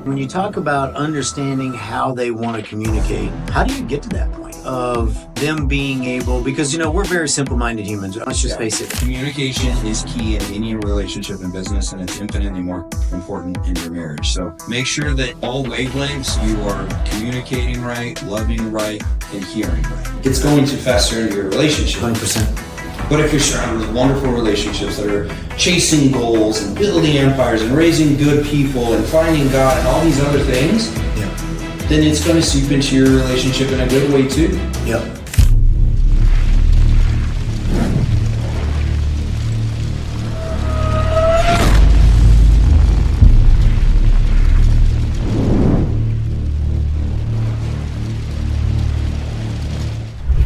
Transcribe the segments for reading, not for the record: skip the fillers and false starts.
When you talk about understanding how they want to communicate, how do you get to that point of them being able, because, we're very simple-minded humans. Let's just face it. Communication is key in any relationship and business, and it's infinitely more important in your marriage. So make sure that all wavelengths you are communicating right, loving right, and hearing right. It's going to fester into your relationship. 100%. But if you're surrounded with wonderful relationships that are chasing goals and building empires and raising good people and finding God and all these other things, then it's going to seep into your relationship in a good way too. Yep.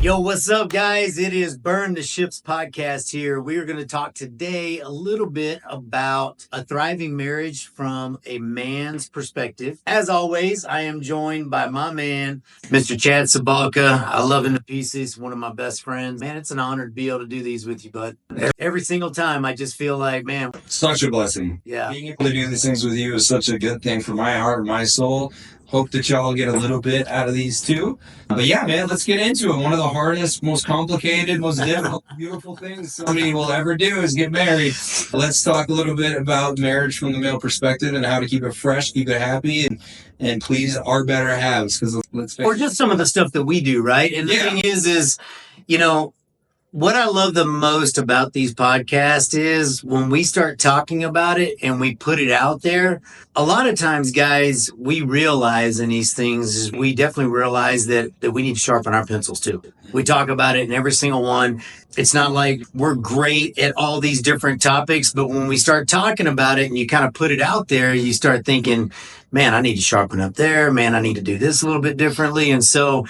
Yo, what's up, guys? It is Burn the Ships podcast here. We are going to talk today a little bit about a thriving marriage from a man's perspective. As always, I am joined by my man, Mr. Chad Cabalka. I love him to pieces, one of my best friends. Man, it's an honor to be able to do these with you, bud. Every single time, I just feel like, man. Such a blessing. Yeah. Being able to do these things with you is such a good thing for my heart and my soul. Hope that y'all get a little bit out of these too. But yeah, man, let's get into it. One of the hardest, most complicated, most difficult, beautiful things somebody will ever do is get married. Let's talk a little bit about marriage from the male perspective and how to keep it fresh, keep it happy, and please our better halves. Because let's face it. Or just some of the stuff that we do, right? And the thing is, what I love the most about these podcasts is when we start talking about it and we put it out there, a lot of times, guys, we realize in these things, we definitely realize that we need to sharpen our pencils too. We talk about it in every single one. It's not like we're great at all these different topics, but when we start talking about it and you kind of put it out there, you start thinking, man, I need to sharpen up there. Man, I need to do this a little bit differently. And so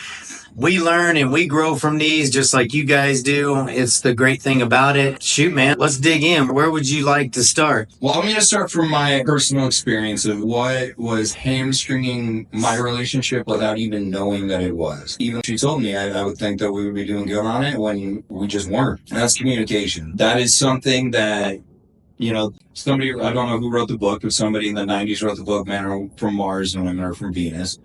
we learn and we grow from these just like you guys do. It's the great thing about it. Shoot, man, let's dig in. Where would you like to start? Well, I'm going to start from my personal experience of what was hamstringing my relationship without even knowing that it was. Even if she told me, I would think that we would be doing good on it when we just weren't. And that's communication. That is something that somebody, I don't know who wrote the book, but somebody in the 90s wrote the book, Men Are From Mars and Women Are From Venus.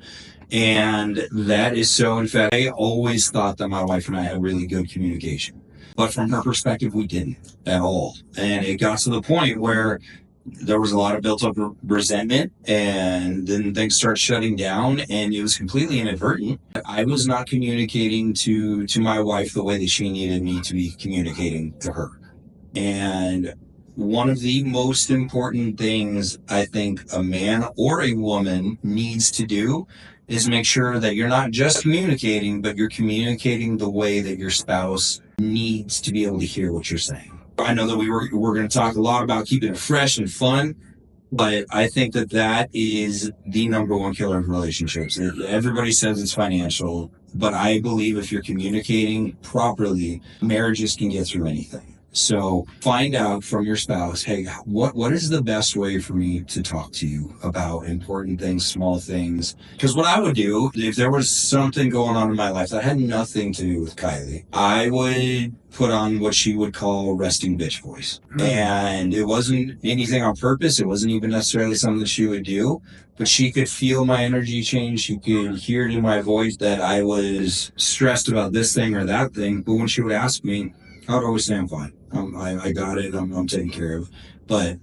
And that is so, in fact, I always thought that my wife and I had really good communication. But from her perspective, we didn't at all. And it got to the point where there was a lot of built up resentment, and then things start shutting down, and it was completely inadvertent. I was not communicating to my wife the way that she needed me to be communicating to her. And one of the most important things I think a man or a woman needs to do is make sure that you're not just communicating, but you're communicating the way that your spouse needs to be able to hear what you're saying. I know that we're going to talk a lot about keeping it fresh and fun, but I think that is the number one killer of relationships. Everybody says it's financial, but I believe if you're communicating properly, marriages can get through anything. So find out from your spouse, hey, what is the best way for me to talk to you about important things, small things? Because what I would do, if there was something going on in my life that had nothing to do with Kylie, I would put on what she would call resting bitch voice. And it wasn't anything on purpose. It wasn't even necessarily something that she would do, but she could feel my energy change. She could hear it in my voice that I was stressed about this thing or that thing. But when she would ask me, I would always say, I'm fine. I got it. I'm taken care of. But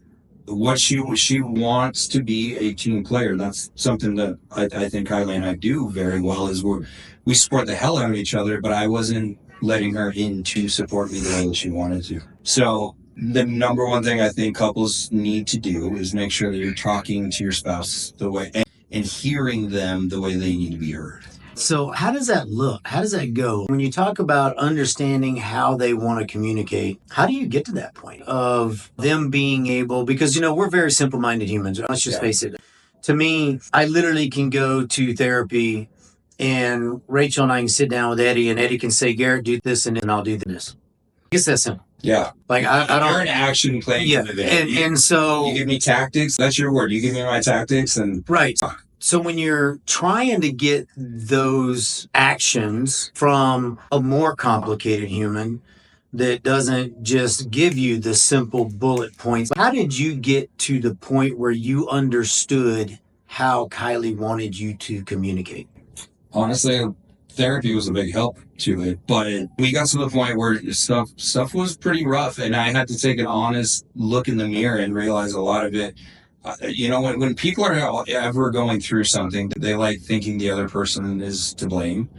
what she wants to be a team player. That's something that I think Kylie and I do very well is we support the hell out of each other, but I wasn't letting her in to support me the way that she wanted to. So the number one thing I think couples need to do is make sure that you're talking to your spouse the way and hearing them the way they need to be heard. So how does that look? How does that go? When you talk about understanding how they want to communicate, how do you get to that point of them being able, because, we're very simple-minded humans. Let's just face it. To me, I literally can go to therapy and Rachel and I can sit down with Eddie and Eddie can say, Garrett, do this and then I'll do this. It's that simple. Yeah. Like I don't. You're an action plan. Yeah. And so. You give me tactics. That's your word. You give me my tactics and. Right. So when you're trying to get those actions from a more complicated human that doesn't just give you the simple bullet points, how did you get to the point where you understood how Kylie wanted you to communicate? Honestly, therapy was a big help to it, but we got to the point where stuff was pretty rough, and I had to take an honest look in the mirror and realize a lot of it. When people are ever going through something, they like thinking the other person is to blame.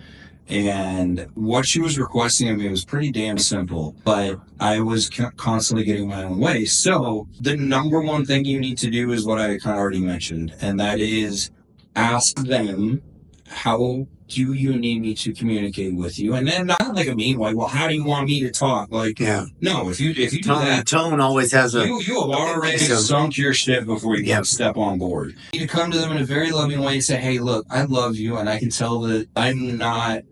And what she was requesting of me was pretty damn simple, but I was constantly getting my own way. So the number one thing you need to do is what I kind of already mentioned, and that is ask them, how do you need me to communicate with you? And then not like a mean way, well, how do you want me to talk? Like, Yeah. no, if you do that, tone always has you have already sunk your ship before you can step on board. You need to come to them in a very loving way and say, hey, look, I love you, and I can tell that I'm not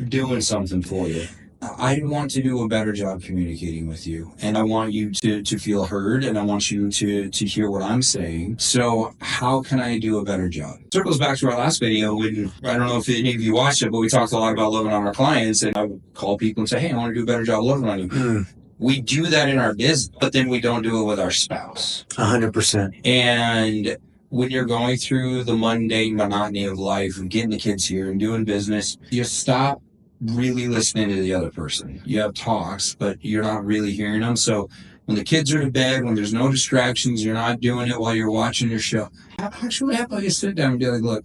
doing something for you. I want to do a better job communicating with you, and I want you to feel heard, and I want you to hear what I'm saying. So how can I do a better job? Circles back to our last video when, I don't know if any of you watched it, but we talked a lot about loving on our clients, and I would call people and say, hey, I want to do a better job loving on you. We do that in our business, but then we don't do it with our spouse. 100%. And when you're going through the mundane monotony of life and getting the kids here and doing business, you stop really listening to the other person. You have talks, but you're not really hearing them. So when the kids are to bed, when there's no distractions, you're not doing it while you're watching your show. Actually, how about you sit down and be like, look,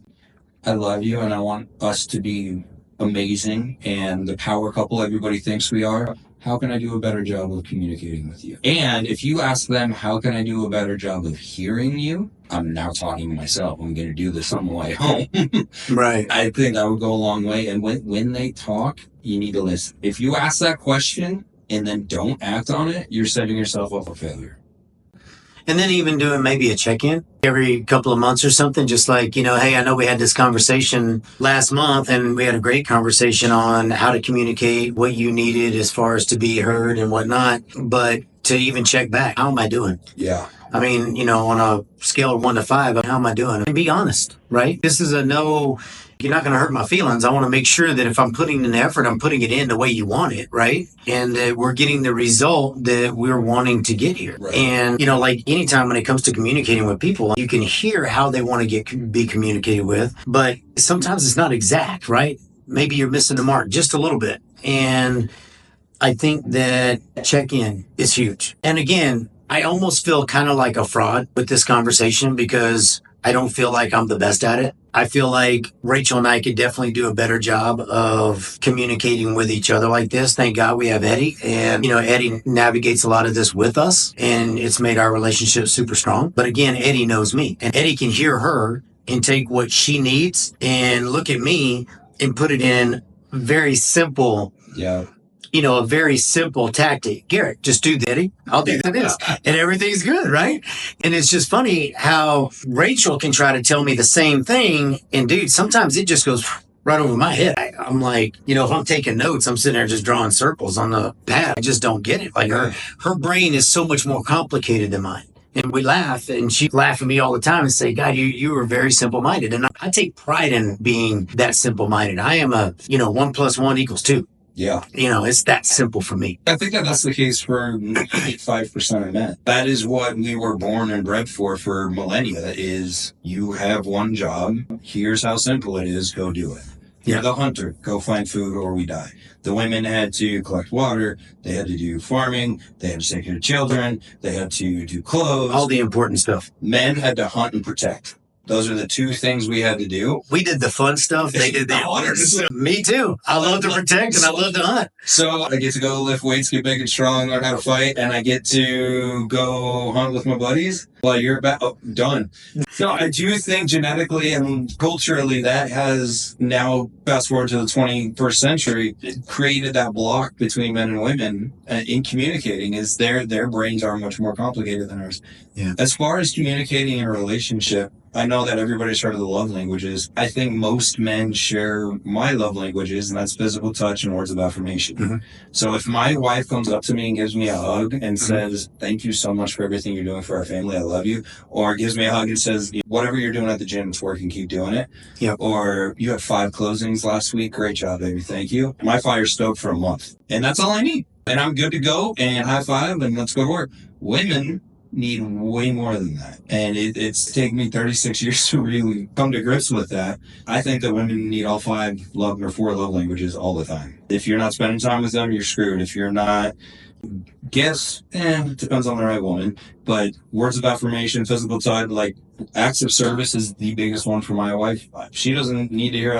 I love you, and I want us to be amazing and the power couple everybody thinks we are. How can I do a better job of communicating with you? And if you ask them, how can I do a better job of hearing you? I'm now talking to myself. I'm going to do this on the way home. Right. I think that would go a long way. And when they talk, you need to listen. If you ask that question and then don't act on it, you're setting yourself up for failure. And then even doing maybe a check-in every couple of months or something, just like, hey, I know we had this conversation last month, and we had a great conversation on how to communicate what you needed as far as to be heard and whatnot, but to even check back, how am I doing? Yeah. I mean, on a scale of 1 to 5, how am I doing? And be honest, right? This is a no, you're not going to hurt my feelings. I want to make sure that if I'm putting in the effort, I'm putting it in the way you want it, right? And that we're getting the result that we're wanting to get here. Right. And, like anytime when it comes to communicating with people, you can hear how they want to be communicated with, but sometimes it's not exact, right? Maybe you're missing the mark just a little bit. And I think that check-in is huge. And again, I almost feel kind of like a fraud with this conversation because I don't feel like I'm the best at it. I feel like Rachel and I could definitely do a better job of communicating with each other like this. Thank God we have Eddie. And, Eddie navigates a lot of this with us, and it's made our relationship super strong. But again, Eddie knows me, and Eddie can hear her and take what she needs and look at me and put it in very simple. Yeah. A very simple tactic. Garrett, just do that. Eddie. I'll do this. And everything's good, right? And it's just funny how Rachel can try to tell me the same thing. And dude, sometimes it just goes right over my head. I'm like, if I'm taking notes, I'm sitting there just drawing circles on the pad. I just don't get it. Like her brain is so much more complicated than mine. And we laugh, and she laughs at me all the time and say, God, you are very simple-minded. And I take pride in being that simple-minded. I am 1 + 1 = 2. Yeah. It's that simple for me. I think that's the case for 95% of men. That is what we were born and bred for millennia, is you have one job. Here's how simple it is. Go do it. You're the hunter. Go find food or we die. The women had to collect water. They had to do farming. They had to take care of children. They had to do clothes. All the important stuff. Men had to hunt and protect. Those are the two things we had to do. We did the fun stuff. They did the honors. Me too. I love to protect and I love to hunt. So I get to go lift weights, get big and strong, learn how to fight, and I get to go hunt with my buddies while you're back. Oh, done. So I do think genetically and culturally that has now, fast forward to the 21st century, created that block between men and women in communicating. Is their brains are much more complicated than ours. Yeah. As far as communicating in a relationship, I know that everybody's heard of the love languages. I think most men share my love languages, and that's physical touch and words of affirmation. Mm-hmm. So if my wife comes up to me and gives me a hug and says, thank you so much for everything you're doing for our family, I love you, or gives me a hug and says, whatever you're doing at the gym, it's working, keep doing it. Yep. Or you had 5 closings last week, great job, baby, thank you. My fire's stoked for a month. And that's all I need. And I'm good to go, and high five, and let's go to work. Women need way more than that. And it's taken me 36 years to really come to grips with that. I think that women need all 4 love languages all the time. If you're not spending time with them, you're screwed. If you're not, it depends on the right woman. But words of affirmation, physical touch, like acts of service is the biggest one for my wife. She doesn't need to hear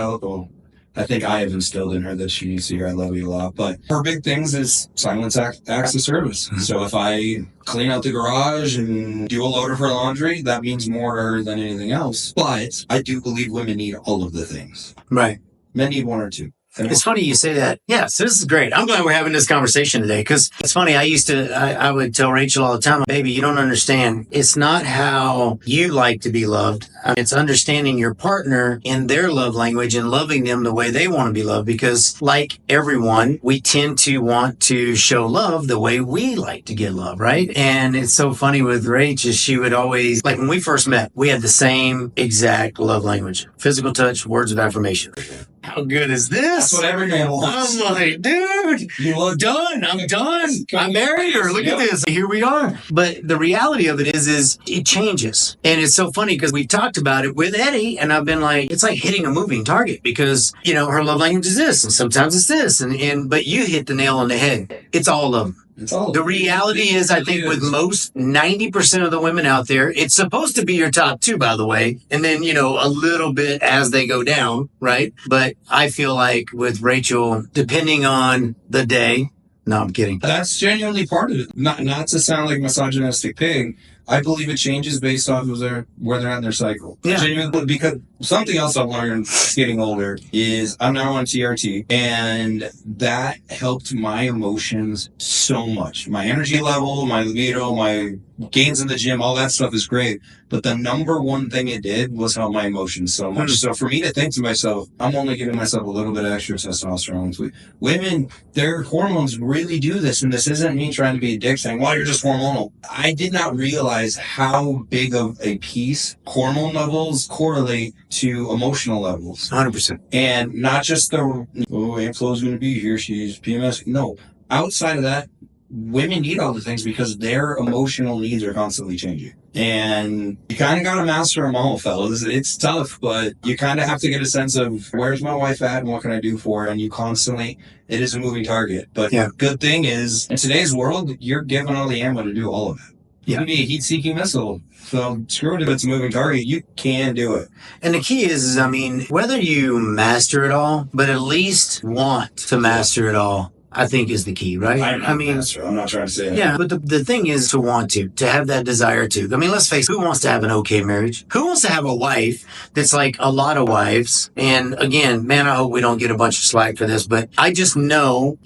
I think I have instilled in her that she needs to hear I love you a lot. But her big things is silence acts of service. So if I clean out the garage and do a load of her laundry, that means more to her than anything else. But I do believe women need all of the things. Right. Men need 1 or 2. It's funny you say that. Yes, this is great. I'm glad we're having this conversation today because it's funny. I would tell Rachel all the time, baby, you don't understand. It's not how you like to be loved. It's understanding your partner in their love language and loving them the way they want to be loved because like everyone, we tend to want to show love the way we like to get love, right? And it's so funny with Rachel, she would always, like when we first met, we had the same exact love language, physical touch, words of affirmation. How good is this? That's what every man wants. I'm like, dude, you look done. I'm done. I married her. Look at this. Here we are. But the reality of it is it changes. And it's so funny because we've talked about it with Eddie and I've been like, it's like hitting a moving target because, her love language is this and sometimes it's this. But you hit the nail on the head. It's all of them. The reality is, I think with most 90% of the women out there, it's supposed to be your top 2, by the way. And then, a little bit as they go down, right? But I feel like with Rachel, depending on the day, no, I'm kidding. That's genuinely part of it. Not to sound like a misogynistic pig. I believe it changes based off of where they're at in their cycle. Yeah. Genuinely, because something else I've learned getting older is I'm now on TRT, and that helped my emotions so much. My energy level, my libido, my gains in the gym, all that stuff is great. But the number one thing it did was help my emotions so much. So for me to think to myself, I'm only giving myself a little bit of extra testosterone. Women, their hormones really do this. And this isn't me trying to be a dick saying, well, you're just hormonal. I did not realize how big of a piece hormone levels correlate to emotional levels. 100%. And not just Aunt Flo's going to be here. She's PMS. No, outside of that, women need all the things because their emotional needs are constantly changing. And you kind of got to master them all, fellas. It's tough, but you kind of have to get a sense of where's my wife at and what can I do for her? And you constantly, it is a moving target. But good thing is, in today's world, you're given all the ammo to do all of it. You can be a heat-seeking missile. So screw it if it's a moving target. You can do it. And the key is, whether you master it all, but at least want to master it all, I think is the key, right? I'm not trying to say that. Yeah, but the thing is to want to have that desire to. Let's face it, who wants to have an okay marriage? Who wants to have a wife that's like a lot of wives? And again, man, I hope we don't get a bunch of slack for this, but I just know,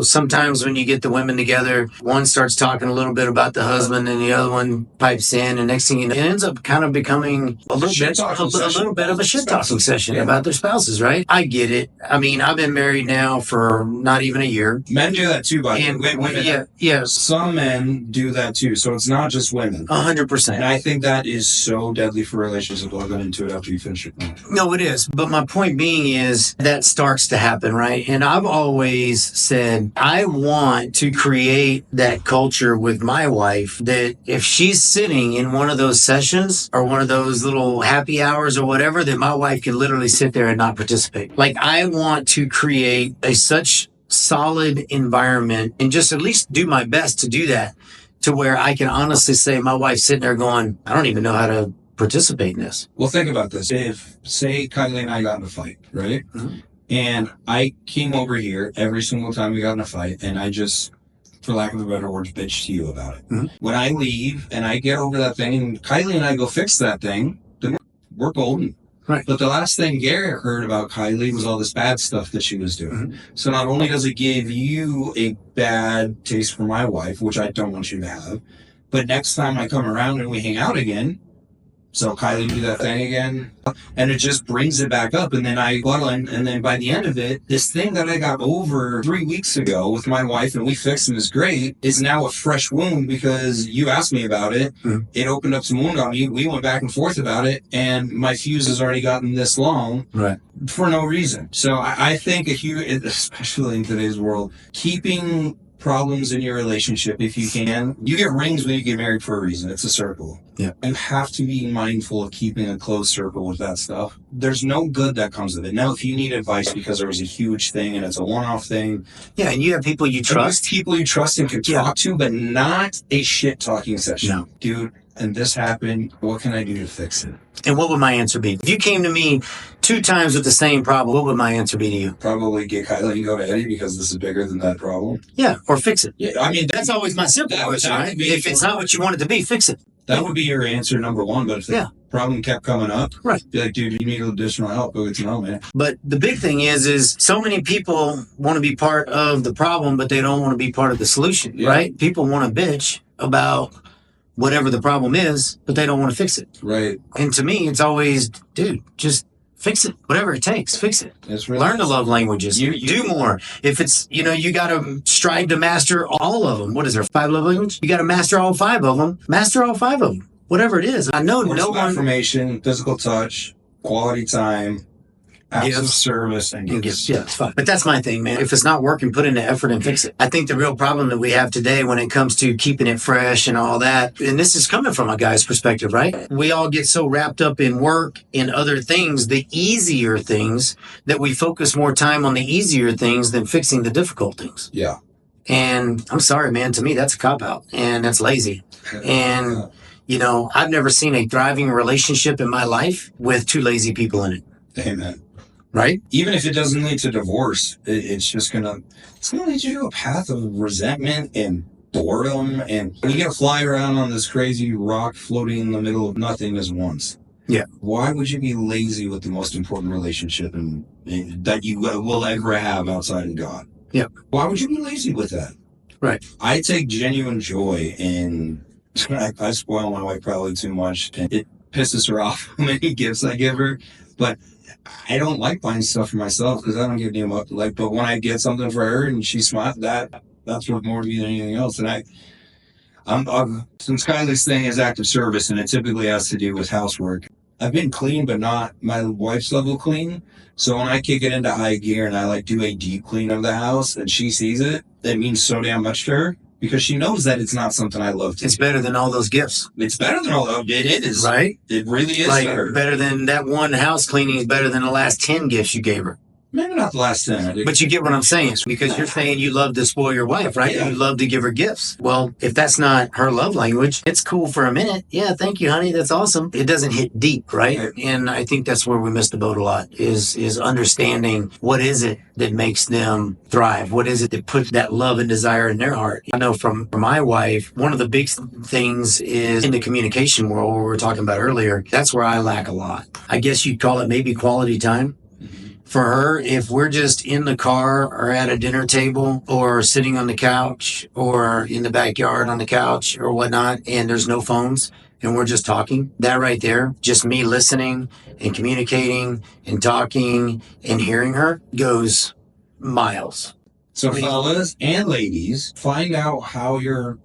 sometimes when you get the women together, one starts talking a little bit about the husband and the other one pipes in, and next thing you know, it ends up kind of becoming a little bit of a shit talking session about their spouses, right? I get it. I've been married now for not even a year. Men do that too, by the way. Women, yes. Some men do that too, so it's not just women. 100%. And I think that is so deadly for relationships. I'll go into it after you finish it. No, it is. But my point being is that starts to happen, right? And I've always said, I want to create that culture with my wife that if she's sitting in one of those sessions or one of those little happy hours or whatever, that my wife can literally sit there and not participate. Like, I want to create such solid environment and just at least do my best to do that to where I can honestly say my wife's sitting there going, I don't even know how to participate in this. Well, think about this. If, say, Kylie and I got in a fight, right? Mm-hmm. And I came over here every single time we got in a fight and I just, for lack of a better word, bitch to you about it. Mm-hmm. When I leave and I get over that thing and Kylie and I go fix that thing, then we're golden. Right. But the last thing Garrett heard about Kylie was all this bad stuff that she was doing. Mm-hmm. So not only does it give you a bad taste for my wife, which I don't want you to have, but next time I come around and we hang out again, so Kylie do that thing again, and it just brings it back up. And then and then by the end of it, this thing that I got over 3 weeks ago with my wife and we fixed and is great is now a fresh wound because you asked me about it. Mm-hmm. It opened up some wound on me. We went back and forth about it, and my fuse has already gotten this long for no reason. So I think especially in today's world, keeping problems in your relationship if you can. You get rings when you get married for a reason. It's a circle. Yeah. You have to be mindful of keeping a close circle with that stuff. There's no good that comes of it. Now, if you need advice because there was a huge thing and it's a one-off thing. Yeah, and you have people you trust. People you trust and can talk to, but not a shit-talking session. No. Dude, and this happened. What can I do to fix it? And what would my answer be? If you came to me 2 times with the same problem, what would my answer be to you? Probably get Kylie and go to Eddie because this is bigger than that problem. Yeah, or fix it. Yeah, I mean, That's always my simple question, right? If it's not what you want it to be, fix it. That would be your answer, number one. But if the problem kept coming up, right, be like, dude, you need additional help. Go get some help, man. But the big thing is so many people want to be part of the problem, but they don't want to be part of the solution, right? People want to bitch about whatever the problem is, but they don't want to fix it. Right. And to me, it's always, dude, just fix it. Whatever it takes, fix it. That's right. Learn the love languages. You do more. If it's, you got to strive to master all of them. What is there, 5 love languages? You got to master all 5 of them. Master all 5 of them. Whatever it is. I know no one. Affirmation, physical touch, quality time, acts of service, and gifts. Yeah, it's fine. But that's my thing, man. If it's not working, put in the effort and fix it. I think the real problem that we have today when it comes to keeping it fresh and all that, and this is coming from a guy's perspective, right? We all get so wrapped up in work and other things, the easier things, that we focus more time on the easier things than fixing the difficult things. Yeah. And I'm sorry, man, to me, that's a cop-out. And that's lazy. And, I've never seen a thriving relationship in my life with 2 lazy people in it. Amen. Right? Even if it doesn't lead to divorce, it's just gonna lead you to a path of resentment and boredom. And when you get to fly around on this crazy rock floating in the middle of nothingness once. Yeah. Why would you be lazy with the most important relationship that you will ever have outside of God? Yeah. Why would you be lazy with that? Right. I take genuine joy in, I spoil my wife probably too much, and it pisses her off how many gifts I give her, but I don't like buying stuff for myself because I don't give a damn what, but when I get something for her and she smiles, that's worth more to me than anything else. And since Kylie's thing is active service and it typically has to do with housework, I've been clean, but not my wife's level clean. So when I kick it into high gear and I do a deep clean of the house and she sees it, that means so damn much to her. Because she knows that it's not something I love to It's do. better than all those gifts. It's better than all those. It is. Right? It really is better than that one house cleaning is better than the last 10 gifts you gave her. Maybe not the last 10. But you get what I'm saying. Because you're saying you love to spoil your wife, right? Yeah. You love to give her gifts. Well, if that's not her love language, it's cool for a minute. Yeah, thank you, honey. That's awesome. It doesn't hit deep, right? And I think that's where we miss the boat a lot is understanding what is it that makes them thrive? What is it that puts that love and desire in their heart? I know from my wife, one of the big things is in the communication world, where we were talking about earlier. That's where I lack a lot. I guess you'd call it maybe quality time. For her, if we're just in the car or at a dinner table or sitting on the couch or in the backyard on the couch or whatnot, and there's no phones and we're just talking, that right there, just me listening and communicating and talking and hearing her goes miles. So fellas and ladies, find out how your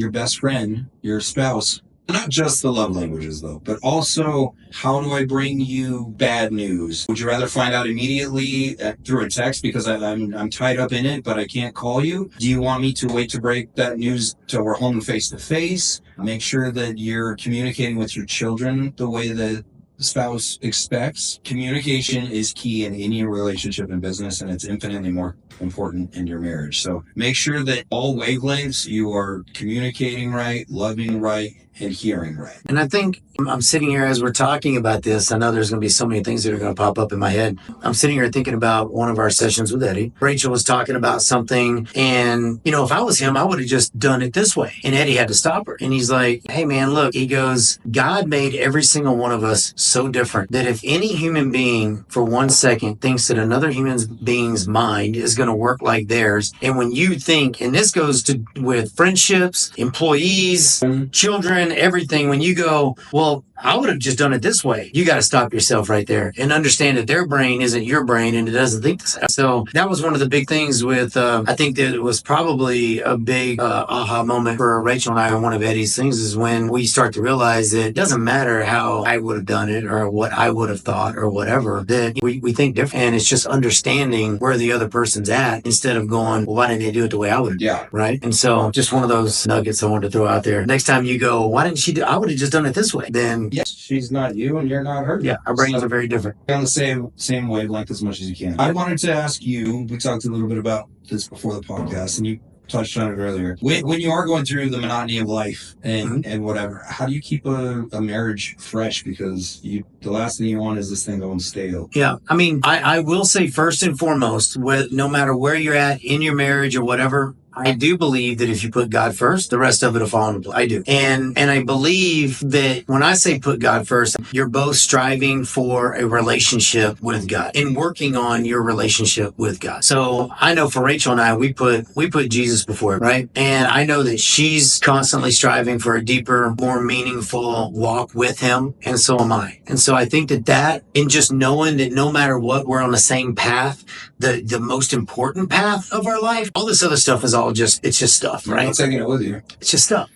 best friend, your spouse, not just the love languages though, but also how do I bring you bad news? Would you rather find out immediately through a text because I'm tied up in it, but I can't call you? Do you want me to wait to break that news till we're home face to face? Make sure that you're communicating with your children the way that the spouse expects. Communication is key in any relationship and business, and it's infinitely more important in your marriage. So make sure that all wavelengths you are communicating right, loving right, and hearing right. And I think I'm sitting here as we're talking about this. I know there's going to be so many things that are going to pop up in my head. I'm sitting here thinking about one of our sessions with Eddie. Rachel was talking about something, and, if I was him, I would have just done it this way. And Eddie had to stop her. And he's like, hey, man, look, he goes, God made every single one of us so different that if any human being for 1 second thinks that another human being's mind is going to work like theirs, and when you think, and this goes to with friendships, employees, children, everything, when you go, well, I would have just done it this way. You got to stop yourself right there and understand that their brain isn't your brain and it doesn't think the same. So that was one of the big things with, I think that it was probably a big aha moment for Rachel and I on one of Eddie's things is when we start to realize that it doesn't matter how I would have done it or what I would have thought or whatever, that we think different. And it's just understanding where the other person's at instead of going, well, why didn't they do it the way I would? Yeah. Right. And so just one of those nuggets I wanted to throw out there. Next time you go, why didn't she do, I would have just done it this way. Then yes, she's not you and you're not her. Yeah. Our brains are very different. On the same wavelength as much as you can. I wanted to ask you, we talked a little bit about this before the podcast and you touched on it earlier. When you are going through the monotony of life and whatever, how do you keep a marriage fresh? Because the last thing you want is this thing going stale. Yeah. I mean, I will say first and foremost, no matter where you're at in your marriage or whatever, I do believe that if you put God first, the rest of it will fall into place. I do. And I believe that when I say put God first, you're both striving for a relationship with God and working on your relationship with God. So I know for Rachel and I, we put Jesus before it, right? And I know that she's constantly striving for a deeper, more meaningful walk with him. And so am I. And so I think that and just knowing that no matter what, we're on the same path, the most important path of our life, all this other stuff is it's just stuff, right? I'm taking it with you. It's just stuff.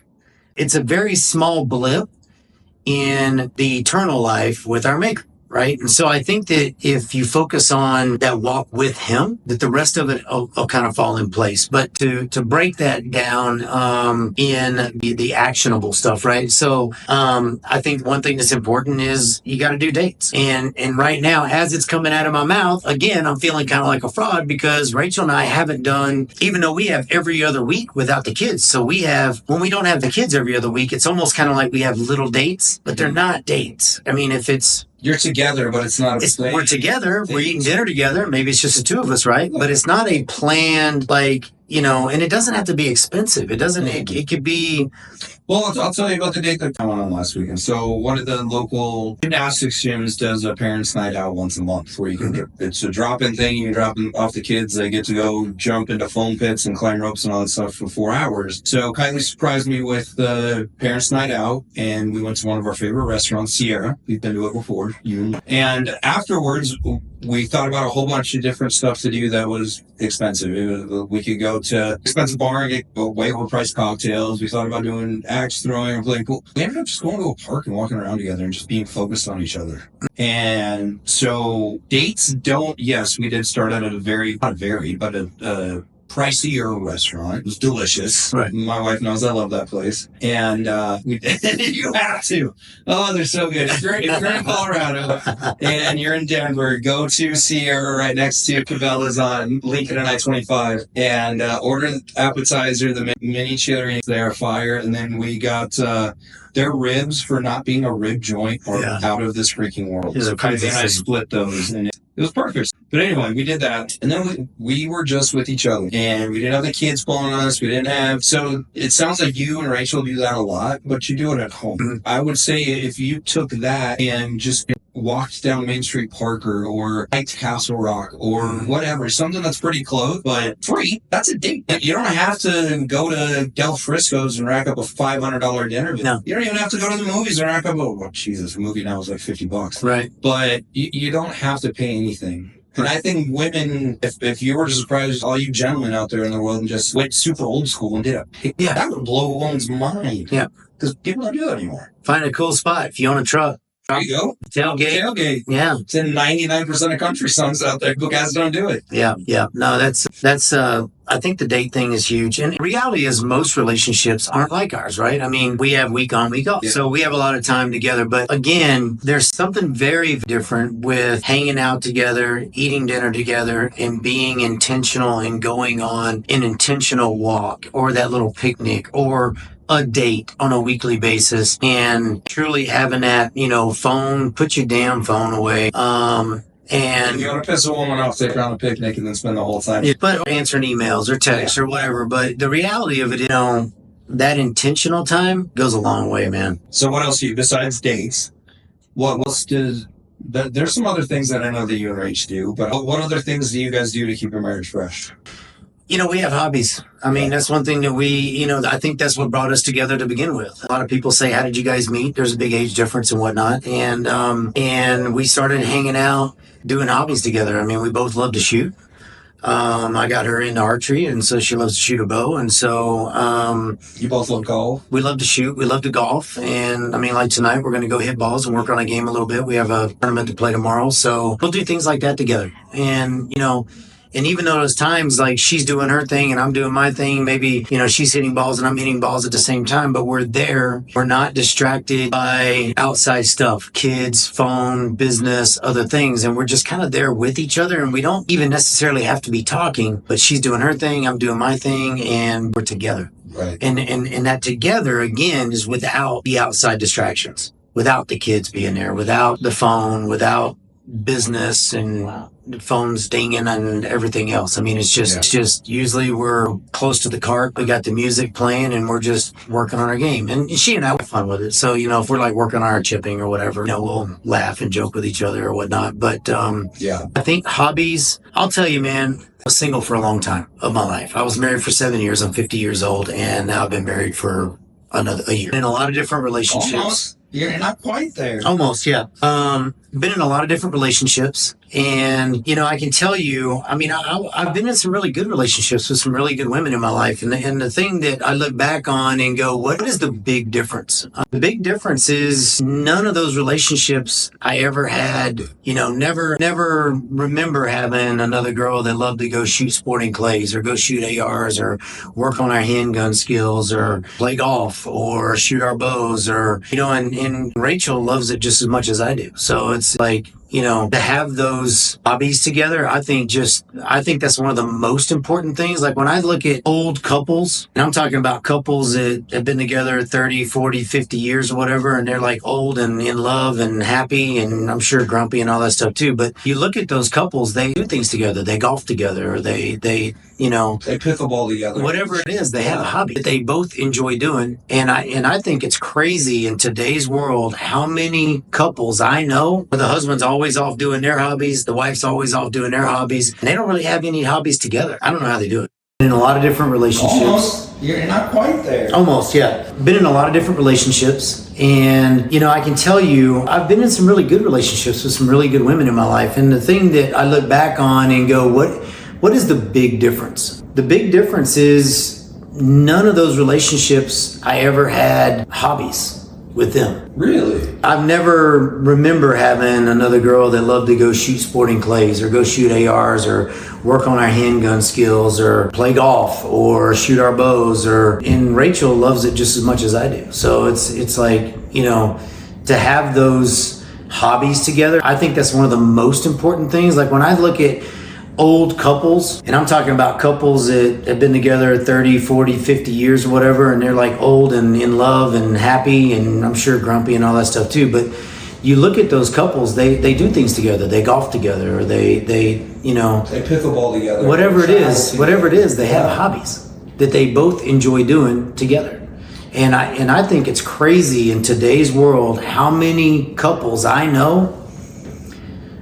It's a very small blip in the eternal life with our Maker, right? And so I think that if you focus on that walk with him, that the rest of it will kind of fall in place. But to break that down in the actionable stuff, right? So I think one thing that's important is you got to do dates. And right now, as it's coming out of my mouth, again, I'm feeling kind of like a fraud because Rachel and I haven't done, even though we have every other week without the kids. So when we don't have the kids every other week, it's almost kind of like we have little dates, but they're not dates. I mean, if it's, you're together, but it's not we're together. We're eating dinner together. Maybe it's just the two of us, right? But it's not a planned, and it doesn't have to be expensive. It doesn't, it could be. Well, I'll tell you about the date that I went on last weekend. So one of the local gymnastics gyms does a parents' night out once a month where you can, it's a drop-in thing. You can drop off the kids. They get to go jump into foam pits and climb ropes and all that stuff for 4 hours. So kindly surprised me with the parents' night out. And we went to one of our favorite restaurants, Sierra. We've been to it before. And afterwards, we thought about a whole bunch of different stuff to do that was expensive. We could go to expensive bar and get way overpriced cocktails. We thought about doing axe throwing or playing pool. We ended up just going to a park and walking around together and just being focused on each other. And so dates yes, we did start at a pricier restaurant. It was delicious. Right. My wife knows I love that place. And you have to. Oh, they're so good. If you're in Colorado and you're in Denver, go to Sierra right next to Cabela's on Lincoln and I-25 and order the appetizer, the mini chili. They are fire. And then we got their ribs, for not being a rib joint, are out of this freaking world. So I split those and it was perfect. But anyway, we did that. And then we were just with each other. And we didn't have the kids pulling on us. So it sounds like you and Rachel do that a lot, but you do it at home. Mm-hmm. I would say if you took that and just walked down Main Street Parker or hiked Castle Rock or whatever, something that's pretty close, but free, that's a date. You don't have to go to Del Frisco's and rack up a $500 dinner. No. You don't even have to go to the movies and rack up, Jesus, a movie now is like $50. Right. But you don't have to pay anything. And I think women, if you were to surprise all you gentlemen out there in the world and just went super old school and did a pick, that would blow a woman's mind. Yeah. Because people don't do that anymore. Find a cool spot. If you own a truck. There you go. Tailgate. Yeah. It's in 99% of country songs out there. Guys don't do it. Yeah. No, that's I think the date thing is huge. And the reality is most relationships aren't like ours, right? I mean, we have week on, week off. Yeah. So we have a lot of time together. But again, there's something very different with hanging out together, eating dinner together, and being intentional and going on an intentional walk or that little picnic or a date on a weekly basis and truly having that, phone, put your damn phone away. And you want to piss a woman off, take her on a picnic and then spend the whole time. But answering emails or texts or whatever. But the reality of it, that intentional time goes a long way, man. So what else do you, besides dates, there's some other things that I know that you and Rach do, but what other things do you guys do to keep your marriage fresh? We have hobbies. I mean, that's one thing that I think that's what brought us together to begin with. A lot of people say, how did you guys meet? There's a big age difference and whatnot. And we started hanging out, doing hobbies together. I mean, we both love to shoot. I got her into archery, and so she loves to shoot a bow. And so, you both love golf? We love to shoot. We love to golf. And I mean, like tonight, we're going to go hit balls and work on a game a little bit. We have a tournament to play tomorrow. So we'll do things like that together. And, And even though those times like she's doing her thing and I'm doing my thing, maybe, she's hitting balls and I'm hitting balls at the same time, but we're there. We're not distracted by outside stuff, kids, phone, business, other things. And we're just kind of there with each other. And we don't even necessarily have to be talking, but she's doing her thing, I'm doing my thing, and we're together. Right. And that together, again, is without the outside distractions, without the kids being there, without the phone, without business and phones dinging and everything else. I mean, it's just usually we're close to the cart. We got the music playing and we're just working on our game. And she and I have fun with it. So, if we're like working on our chipping or whatever, we'll laugh and joke with each other or whatnot. But I think hobbies, I'll tell you, man, I was single for a long time of my life. I was married for 7 years. I'm 50 years old, and now I've been married for a year. In a lot of different relationships. Almost. You're not quite there. Almost, yeah. Been in a lot of different relationships. And, I can tell you, I've been in some really good relationships with some really good women in my life. And the thing that I look back on and go, what is the big difference? The big difference is none of those relationships I ever had, never remember having another girl that loved to go shoot sporting clays or go shoot ARs or work on our handgun skills or play golf or shoot our bows or, and Rachel loves it just as much as I do. So it's like, to have those hobbies together, I think that's one of the most important things. Like when I look at old couples, and I'm talking about couples that have been together 30, 40, 50 years or whatever, and they're like old and in love and happy and I'm sure grumpy and all that stuff too. But you look at those couples, they do things together. They golf together, or they pickleball together. Whatever it is, they have a hobby that they both enjoy doing. And I think it's crazy in today's world how many couples I know where the husband's always off doing their hobbies, the wife's always off doing their hobbies, and they don't really have any hobbies together. I don't know how they do it. In a lot of different relationships. Almost. You're not quite there. Almost, yeah. Been in a lot of different relationships. And, I can tell you, I've been in some really good relationships with some really good women in my life. And the thing that I look back on and go, what is the big difference? The big difference is none of those relationships I ever had hobbies with them. Really? I've never remember having another girl that loved to go shoot sporting clays or go shoot ARs or work on our handgun skills or play golf or shoot our bows and Rachel loves it just as much as I do. So it's like, to have those hobbies together, I think that's one of the most important things. Like when I look at old couples, and I'm talking about couples that have been together 30, 40, 50 years or whatever, and they're like old and in love and happy and I'm sure grumpy and all that stuff too. But you look at those couples, they do things together. They golf together, or they pickleball together. Whatever it is, they have hobbies that they both enjoy doing together. And I think it's crazy in today's world how many couples I know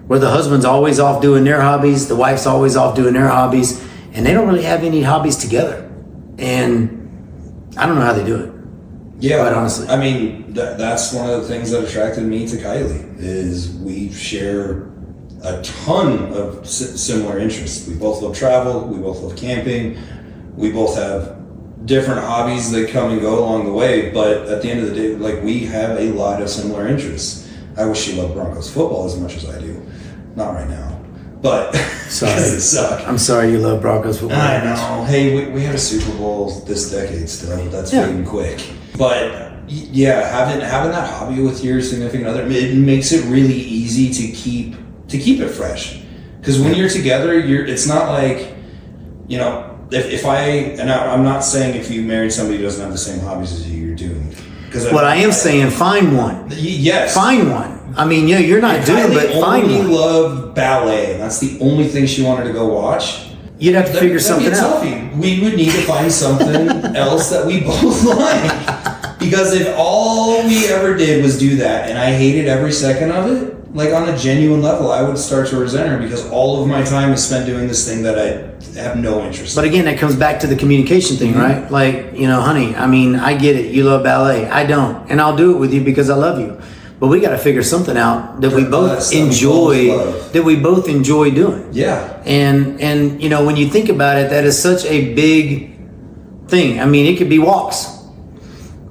where the husband's always off doing their hobbies, the wife's always off doing their hobbies, and they don't really have any hobbies together. And I don't know how they do it. Yeah, quite honestly. I mean, that's one of the things that attracted me to Kylie, is we share a ton of similar interests. We both love travel, we both love camping, we both have different hobbies that come and go along the way, but at the end of the day, like, we have a lot of similar interests. I wish she loved Broncos football as much as I do. Not right now, but sorry. I'm sorry you love Broncos football. I know. Hey, we had a Super Bowl this decade still. That's fading quick. But yeah, having that hobby with your significant other, it makes it really easy to keep it fresh. Because when you're together, it's not like, if I'm not saying if you married somebody who doesn't have the same hobbies as you, you're doomed. What I am saying, find one. Yes. Find one. I mean, you're not doomed, but find one. If Kylie loved ballet, and that's the only thing she wanted to go watch, you'd have to figure something out. We would need to find something else that we both like. Because if all we ever did was do that, and I hated every second of it, like on a genuine level, I would start to resent her because all of my time is spent doing this thing that I have no interest in. But again, that comes back to the communication thing, right? Like, honey, I mean, I get it. You love ballet. I don't. And I'll do it with you because I love you. But we got to figure something out that we both enjoy doing. Yeah. And when you think about it, that is such a big thing. I mean, it could be walks.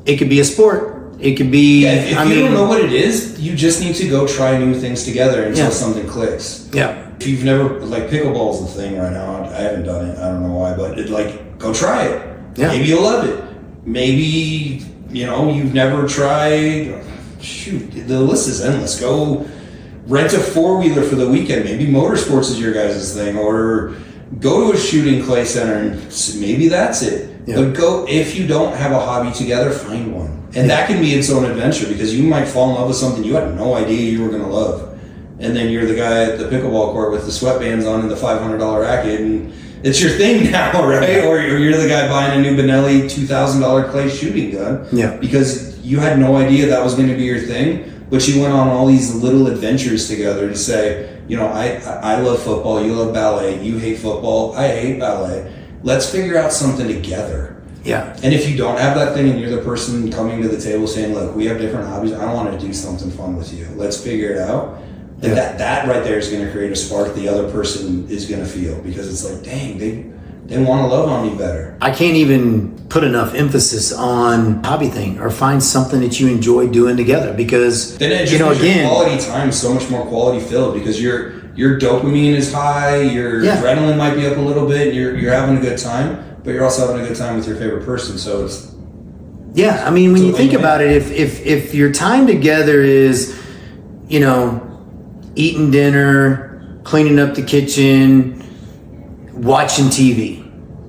It could be a sport. It could be. Yeah, if you don't know what it is, you just need to go try new things together until something clicks. Yeah. If you've never, like, pickleball's the thing right now. I haven't done it. I don't know why, but go try it. Yeah. Maybe you'll love it. Maybe, you've never tried. Shoot, the list is endless. Go rent a 4-wheeler for the weekend. Maybe motorsports is your guys' thing, or go to a shooting clay center and maybe that's it. Yeah. But go, if you don't have a hobby together, find one. And that can be its own adventure, because you might fall in love with something you had no idea you were going to love. And then you're the guy at the pickleball court with the sweatbands on and the $500 racket, and it's your thing now, right? Or you're the guy buying a new Benelli $2,000 clay shooting gun. Yeah. Because you had no idea that was going to be your thing, but you went on all these little adventures together to say, I love football, you love ballet, you hate football, I hate ballet. Let's figure out something together. Yeah. And if you don't have that thing and you're the person coming to the table saying, look, we have different hobbies, I want to do something fun with you. Let's figure it out. And that right there is going to create a spark the other person is going to feel, because it's like, dang, they want to love on me better. I can't even put enough emphasis on hobby thing, or find something that you enjoy doing together, because then it just makes your quality time so much more quality filled, because your dopamine is high, your adrenaline might be up a little bit, you're having a good time, but you're also having a good time with your favorite person. So it's when you think about it, if your time together is eating dinner, cleaning up the kitchen, watching TV,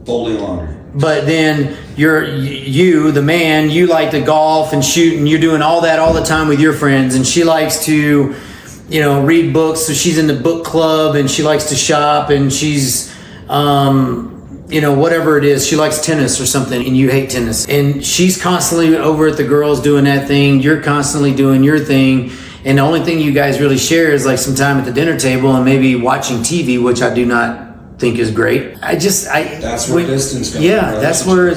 folding laundry, but then you the man, you like to golf and shoot, and you're doing all that all the time with your friends, and she likes to read books, so she's in the book club, and she likes to shop, and she's whatever it is, she likes tennis or something, and you hate tennis, and she's constantly over at the girls doing that thing, you're constantly doing your thing, and the only thing you guys really share is like some time at the dinner table and maybe watching TV, which I do not think is great. That's where distance comes. Yeah, that's where you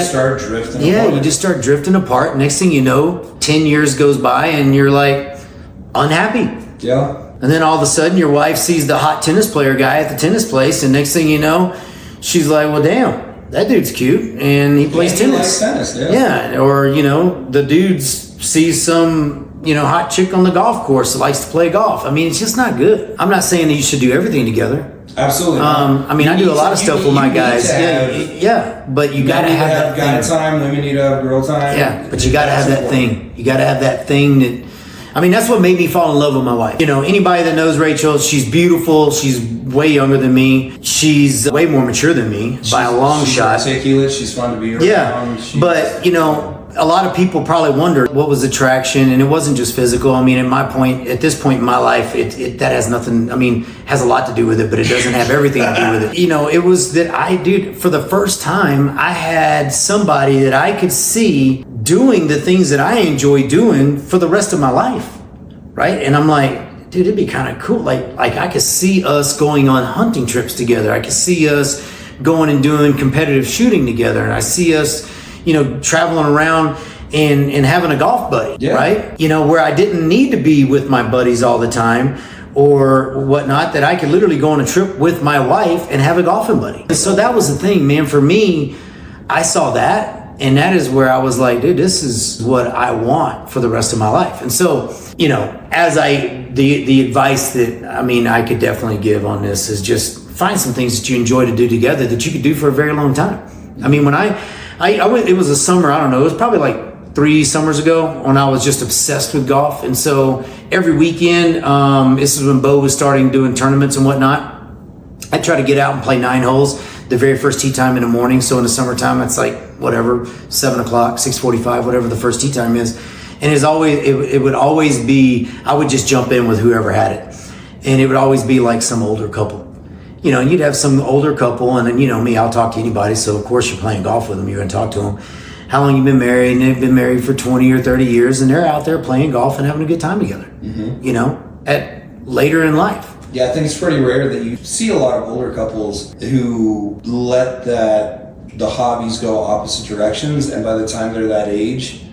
start drifting apart. Yeah, you just start drifting apart. Next thing you know, 10 years goes by and you're like unhappy. Yeah. And then all of a sudden your wife sees the hot tennis player guy at the tennis place, and next thing you know, she's like, well, damn, that dude's cute and he plays tennis. He likes tennis, yeah. Or, the dude sees some hot chick on the golf course that likes to play golf. It's just not good. I'm not saying that you should do everything together. Absolutely. I do a lot of stuff with my guys. But you got to have that guy time. Women need to have girl time. Yeah, but you got to have that thing. You got to have that thing that. That's what made me fall in love with my wife. Anybody that knows Rachel, she's beautiful. She's way younger than me. She's way more mature than me by a long shot. She's articulate. She's fun to be around. Yeah, but a lot of people probably wonder what was attraction, and it wasn't just physical. At this point in my life, that has nothing. Has a lot to do with it, but it doesn't have everything to do with it. It was that for the first time, I had somebody that I could see doing the things that I enjoy doing for the rest of my life, right? And I'm like, dude, it'd be kind of cool. Like I could see us going on hunting trips together. I could see us going and doing competitive shooting together, and I see us traveling around and having a golf buddy, right? Where I didn't need to be with my buddies all the time or whatnot, that I could literally go on a trip with my wife and have a golfing buddy. And so that was the thing, man. For me, I saw that, and that is where I was like, dude, this is what I want for the rest of my life. And so, the advice that, I could definitely give on this is just find some things that you enjoy to do together that you could do for a very long time. When I went, it was a summer, I don't know, it was probably like 3 summers ago when I was just obsessed with golf. And so every weekend, this is when Bo was starting doing tournaments and whatnot, I try to get out and play 9 holes the very first tee time in the morning. So in the summertime, it's like whatever, 7 o'clock, 6:45, whatever the first tee time is. And it would always be, I would just jump in with whoever had it. And it would always be like some older couple. And you'd have some older couple, and then, me, I'll talk to anybody. So of course you're playing golf with them, you're going to talk to them. How long you been married? And they've been married for 20 or 30 years, and they're out there playing golf and having a good time together, at later in life. Yeah, I think it's pretty rare that you see a lot of older couples who let the hobbies go opposite directions, and by the time they're that age,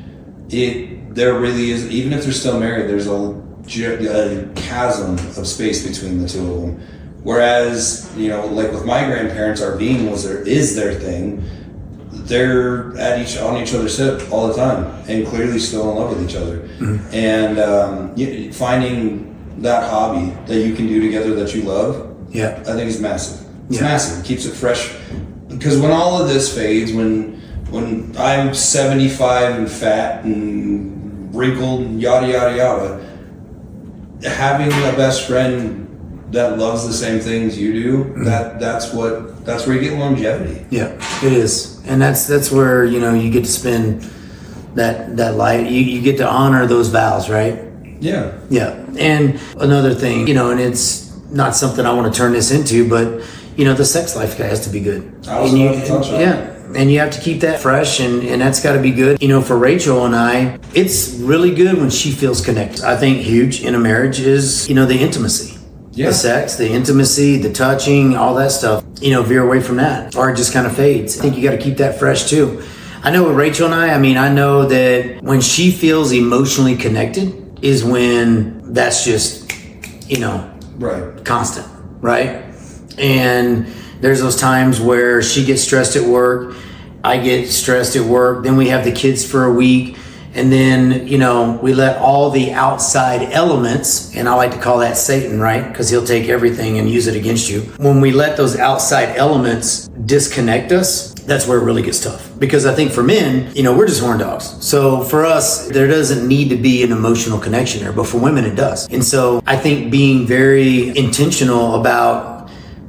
there really is, even if they're still married, there's a chasm of space between the two of them. Whereas, like with my grandparents, RVing is their thing. they're on each other's hip all the time, and clearly still in love with each other. And finding that hobby that you can do together that you love, I think is massive. It's massive. It keeps it fresh. Because when all of this fades, when I'm 75 and fat and wrinkled and yada yada yada, having a best friend that loves the same things you do, that's where you get longevity. Yeah, it is. And that's where, you get to spend that life. You get to honor those vows, right? Yeah. Yeah. And another thing, and it's not something I want to turn this into, but the sex life has to be good. I was about to touch on it. And you have to keep that fresh, and that's got to be good. For Rachel and I, it's really good when she feels connected. I think huge in a marriage is, the intimacy. The sex, the intimacy, the touching, all that stuff, veer away from that, or it just kind of fades. I think you got to keep that fresh too. I know with Rachel and I know that when she feels emotionally connected is when that's just, right, constant, right? And there's those times where she gets stressed at work, I get stressed at work, then we have the kids for a week, and then, we let all the outside elements, and I like to call that Satan, right? Because he'll take everything and use it against you. When we let those outside elements disconnect us, that's where it really gets tough. Because I think for men, we're just horn dogs. So for us, there doesn't need to be an emotional connection there, but for women, it does. And so I think being very intentional about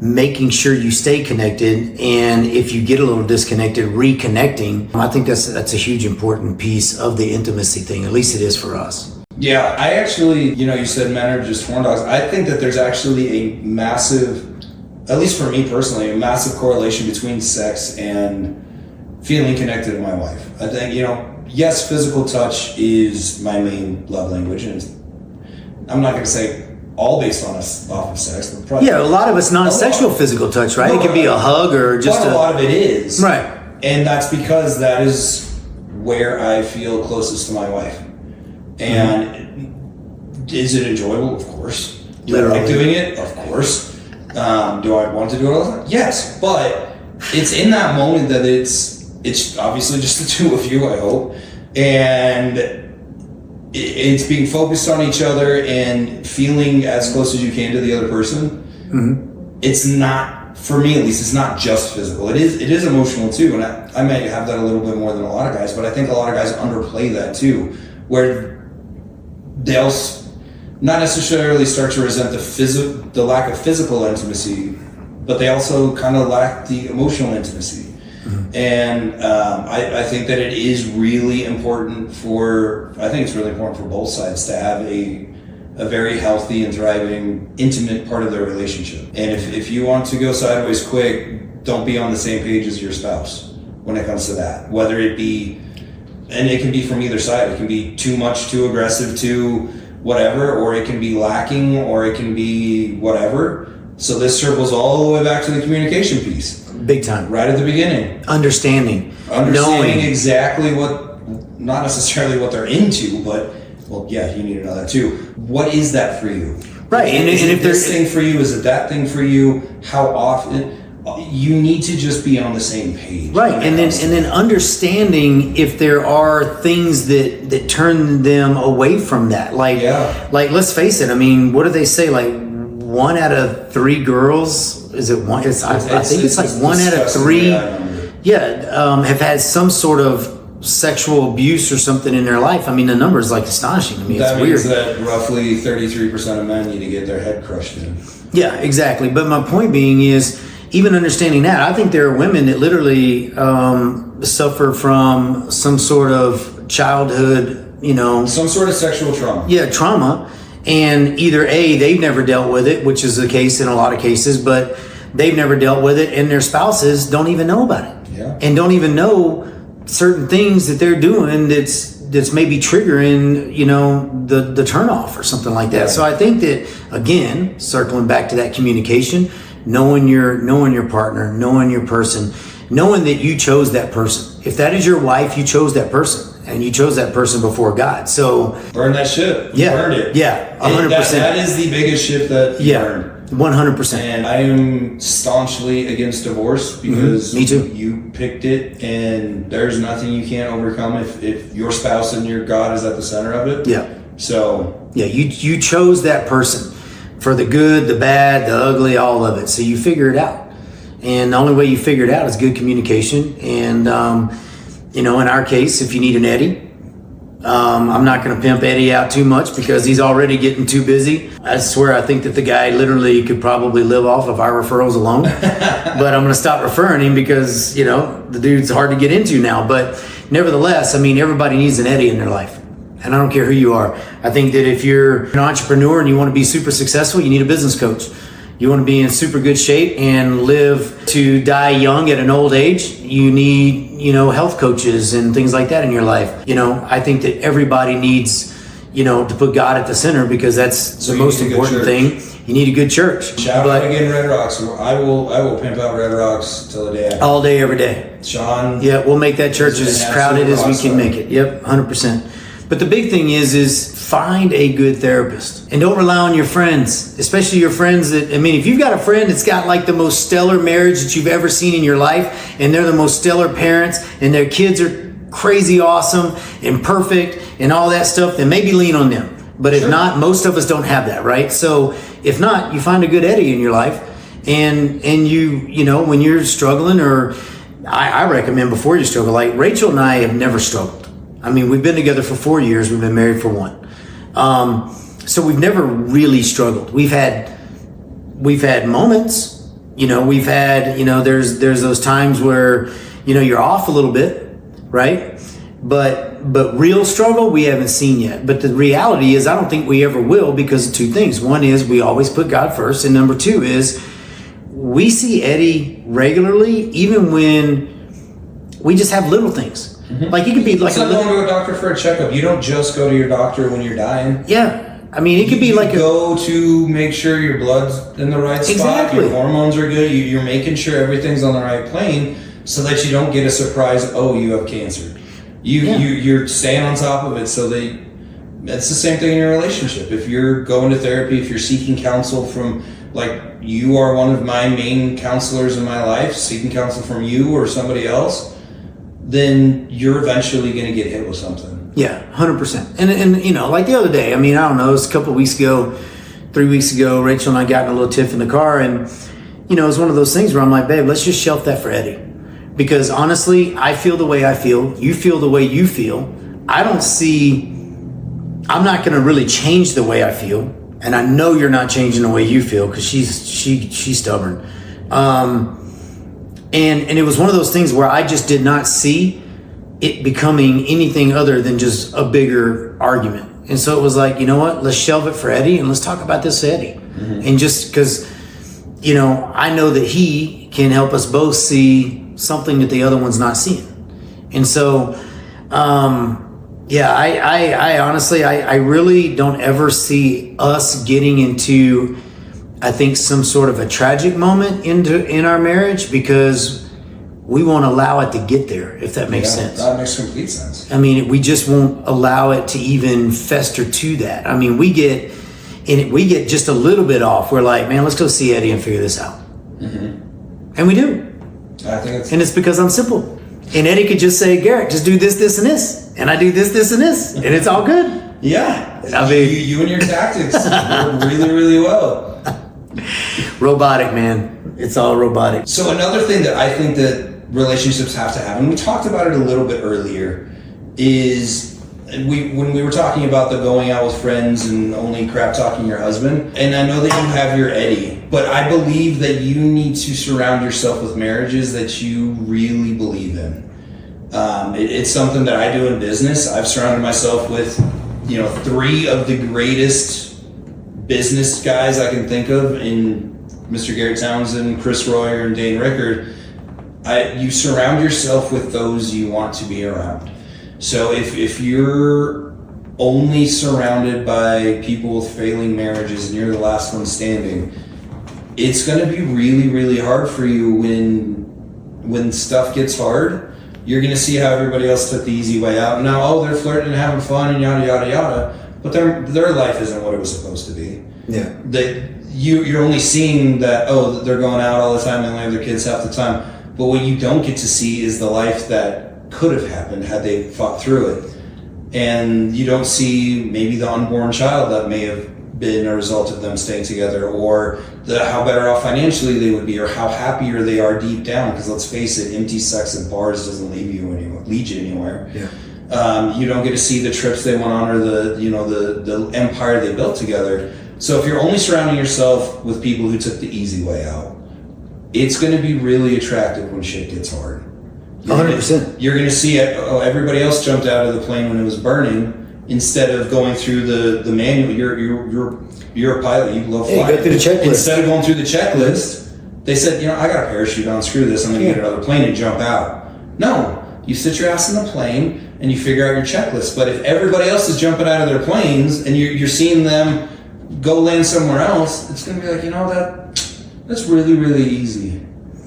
making sure you stay connected, and if you get a little disconnected, reconnecting, I think that's a huge important piece of the intimacy thing. At least it is for us. Yeah, I actually, you said men are just horn dogs. I think that there's actually a massive, at least for me personally, a massive correlation between sex and feeling connected to my wife. I think, yes, physical touch is my main love language, and I'm not going to say all based on off of sex, but probably a lot of it's non-sexual physical touch, right? No, it could be a hug or just a lot of it is, right? And that's because that is where I feel closest to my wife. And is it enjoyable? Of course. Do I like doing it? Of course. Do I want to do it all the time? Yes, but it's in that moment that it's obviously just the two of you, I hope, and it's being focused on each other and feeling as close as you can to the other person. It's not, for me at least, it's not just physical. It is emotional too, and I might have that a little bit more than a lot of guys, but I think a lot of guys underplay that too, where they'll not necessarily start to resent the lack of physical intimacy, but they also kind of lack the emotional intimacy. And I think that it is really important for both sides to have a very healthy and thriving, intimate part of their relationship. And if you want to go sideways quick, don't be on the same page as your spouse when it comes to that. Whether it be, and it can be from either side, it can be too much, too aggressive, too whatever, or it can be lacking, or it can be whatever. So this circles all the way back to the communication piece. Big time. Right at the beginning. Understanding Knowing exactly what, not necessarily what they're into, but, well, yeah, you need to know that too. What is that for you? Right. Is it this thing for you? Is it that thing for you? How often? You need to just be on the same page. Right. And then understanding if there are things that turn them away from that. Like, let's face it. I mean, what do they say? Like 1 out of 3 girls, is it one? I think it's like 1 out of 3. Have had some sort of sexual abuse or something in their life. I mean, the number is like astonishing to me. That it's means weird. that roughly 33% of men need to get their head crushed in. Yeah, exactly. But my point being is, even understanding that, I think there are women that literally suffer from some sort of childhood, some sort of sexual trauma. Yeah, trauma. And either A, they've never dealt with it, which is the case in a lot of cases, but they've never dealt with it, and their spouses don't even know about it. Yeah. And don't even know certain things that they're doing that's maybe triggering, the turnoff or something like that. Right. So I think that, again, circling back to that communication, knowing your partner, knowing your person, knowing that you chose that person. If that is your wife, you chose that person. And you chose that person before God. So burn that ship. You burned it. Yeah, 100%. That is the biggest ship that you burned. 100%. And I am staunchly against divorce because Me too. You picked it, and there's nothing you can't overcome if your spouse and your God is at the center of it. Yeah. So yeah, you chose that person for the good, the bad, the ugly, all of it. So you figure it out. And the only way you figure it out is good communication. And, in our case, if you need an Eddie, I'm not going to pimp Eddie out too much because he's already getting too busy. I swear I think that the guy literally could probably live off of our referrals alone. But I'm going to stop referring him because, the dude's hard to get into now. But nevertheless, everybody needs an Eddie in their life. And I don't care who you are. I think that if you're an entrepreneur and you want to be super successful, you need a business coach. You want to be in super good shape and live to die young at an old age, you need, health coaches and things like that in your life. I think that everybody needs, to put God at the center because that's the most important thing. You need a good church. Shout out again, Red Rocks. I will pimp out Red Rocks till the day after. All day, every day. Sean. Yeah, we'll make that church as crowded as we can make it. Yep, 100%. But the big thing is find a good therapist and don't rely on your friends, especially your friends that, if you've got a friend that's got like the most stellar marriage that you've ever seen in your life and they're the most stellar parents and their kids are crazy awesome and perfect and all that stuff, then maybe lean on them. But if not, most of us don't have that, right? So if not, you find a good Eddie in your life and you, when you're struggling, or I recommend before you struggle, like Rachel and I have never struggled. We've been together for 4 years. We've been married for 1. So we've never really struggled. We've had moments, we've had, there's those times where, you're off a little bit, right? But real struggle, we haven't seen yet. But the reality is I don't think we ever will because of 2 things. One is we always put God first. And number 2 is we see Eddie regularly, even when we just have little things. Mm-hmm. Like it could be like it's like going to a doctor for a checkup. You don't just go to your doctor when you're dying. Yeah, it could be like go to make sure your blood's in the right spot. Exactly. Your hormones are good. You're making sure everything's on the right plane so that you don't get a surprise. Oh, you have cancer. You're staying on top of it so that it's the same thing in your relationship. If you're going to therapy, if you're seeking counsel from, like you are one of my main counselors in my life, seeking counsel from you or somebody else, then you're eventually going to get hit with something. Yeah, 100%. And like the other day, I don't know, it was a couple of weeks ago, 3 weeks ago, Rachel and I got in a little tiff in the car, and, it was one of those things where I'm like, babe, let's just shelf that for Eddie. Because honestly, I feel the way I feel, you feel the way you feel. I'm not going to really change the way I feel, and I know you're not changing the way you feel because she's stubborn. And it was one of those things where I just did not see it becoming anything other than just a bigger argument. And so it was like, you know what, let's shelve it for Eddie and let's talk about this Eddie. Mm-hmm. And just because, I know that he can help us both see something that the other one's not seeing. And so, I honestly, I really don't ever see us getting into, I think, some sort of a tragic moment in our marriage because we won't allow it to get there, if that makes sense. That makes complete sense. We just won't allow it to even fester to that. We get just a little bit off. We're like, man, let's go see Eddie and figure this out. Mm-hmm. And we do. And it's because I'm simple. And Eddie could just say, Garrett, just do this, this, and this. And I do this, this, and this. And it's all good. Yeah. You and your tactics work really, really well. Robotic, man. It's all robotic. So another thing that I think that relationships have to have, and we talked about it a little bit earlier, is when we were talking about the going out with friends and only crap talking your husband, and I know that you have your Eddie, but I believe that you need to surround yourself with marriages that you really believe in. It's something that I do in business. I've surrounded myself with, 3 of the greatest business guys I can think of in Mr. Garrett Townsend, Chris Royer, and Dane Rickard. You surround yourself with those you want to be around. So if you're only surrounded by people with failing marriages and you're the last one standing, it's going to be really, really hard for you when stuff gets hard. You're going to see how everybody else took the easy way out. Now, they're flirting and having fun and yada, yada, yada. But their life isn't what it was supposed to be. Yeah. you're only seeing that, oh, they're going out all the time and they only have their kids half the time. But what you don't get to see is the life that could have happened had they fought through it. And you don't see maybe the unborn child that may have been a result of them staying together, or how better off financially they would be, or how happier they are deep down. Because let's face it, empty sex at bars doesn't lead you anywhere. Yeah. You don't get to see the trips they went on, or the empire they built together. So if you're only surrounding yourself with people who took the easy way out, it's going to be really attractive when shit gets hard. 100%. You're going to see it. Oh, everybody else jumped out of the plane when it was burning. Instead of going through the manual, you're a pilot. You love flying. Go through the checklist. Instead of going through the checklist, they said, I got a parachute on. Screw this. I'm going to get another plane and jump out. No, you sit your ass in the plane and you figure out your checklist. But if everybody else is jumping out of their planes and you're seeing them go land somewhere else, it's going to be like, that's really, really easy.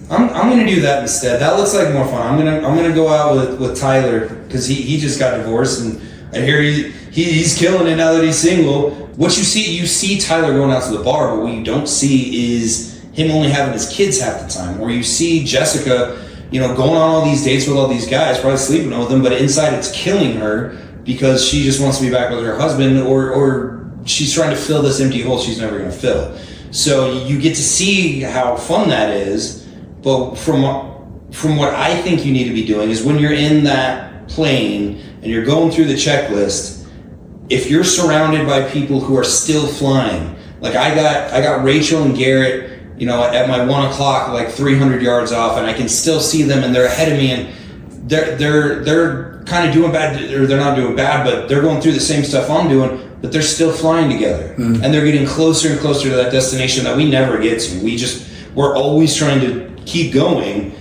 I'm going to do that instead. That looks like more fun. I'm gonna go out with Tyler, because he just got divorced, and I hear he's killing it now that he's single. What you see Tyler going out to the bar, but what you don't see is him only having his kids half the time. Or you see Jessica, going on all these dates with all these guys, probably sleeping with them, but inside it's killing her because she just wants to be back with her husband, or she's trying to fill this empty hole she's never going to fill. So you get to see how fun that is. But from what I think you need to be doing is, when you're in that plane and you're going through the checklist, if you're surrounded by people who are still flying, like I got Rachel and Garrett, at my 1 o'clock, like 300 yards off, and I can still see them, and they're ahead of me, and they're kind of doing bad, or they're not doing bad, but they're going through the same stuff I'm doing, but they're still flying together. Mm. And they're getting closer and closer to that destination that we never get to. We're always trying to keep going.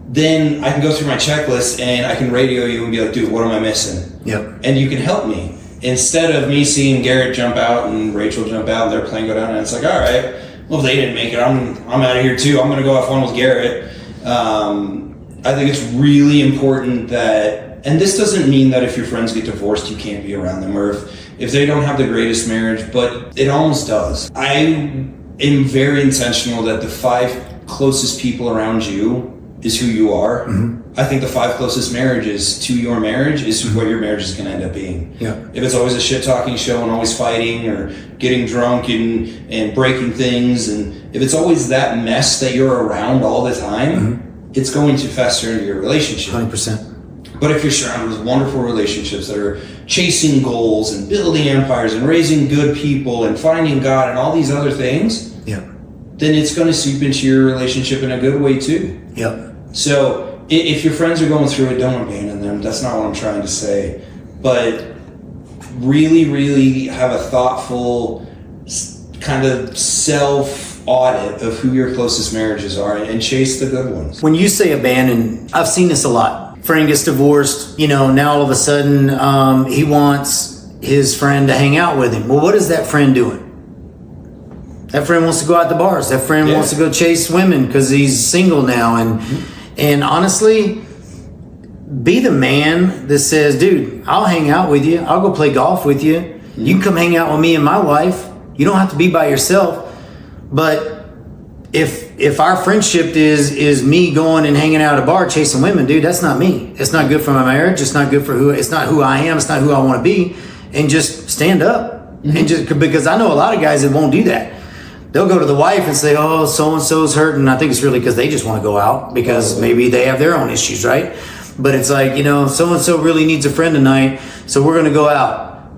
Then I can go through my checklist and I can radio you and be like, dude, what am I missing? Yep. And you can help me. Instead of me seeing Garrett jump out and Rachel jump out and their plane go down, and it's like, all right, well, if they didn't make it, I'm out of here too. I'm going to go have fun with Garrett. I think it's really important that, and this doesn't mean that if your friends get divorced, you can't be around them, or if they don't have the greatest marriage, but it almost does. I am very intentional that the 5 closest people around you is who you are. Mm-hmm. I think the 5 closest marriages to your marriage is what your marriage is going to end up being. Yeah. If it's always a shit talking show and always fighting or getting drunk and breaking things, and if it's always that mess that you're around all the time, mm-hmm. it's going to fester into your relationship. 100%. But if you're surrounded with wonderful relationships that are chasing goals and building empires and raising good people and finding God and all these other things, yeah, then it's going to seep into your relationship in a good way too. Yep. So if your friends are going through it, don't abandon them. That's not what I'm trying to say. But really, really have a thoughtful kind of self-audit of who your closest marriages are and chase the good ones. When you say abandon, I've seen this a lot. Friend gets divorced, now all of a sudden he wants his friend to hang out with him. Well, what is that friend doing? That friend wants to go out to bars. That friend wants to go chase women because he's single now. And honestly, be the man that says, dude, I'll hang out with you. I'll go play golf with you. Mm-hmm. You can come hang out with me and my wife. You don't have to be by yourself. But if our friendship is me going and hanging out at a bar chasing women, dude, that's not me. It's not good for my marriage. It's not good for it's not who I am. It's not who I want to be. And just stand up. Mm-hmm. And just because I know a lot of guys that won't do that. They'll go to the wife and say, oh, so-and-so's hurting. I think it's really because they just want to go out because maybe they have their own issues, right? But it's like, so-and-so really needs a friend tonight, so we're going to go out.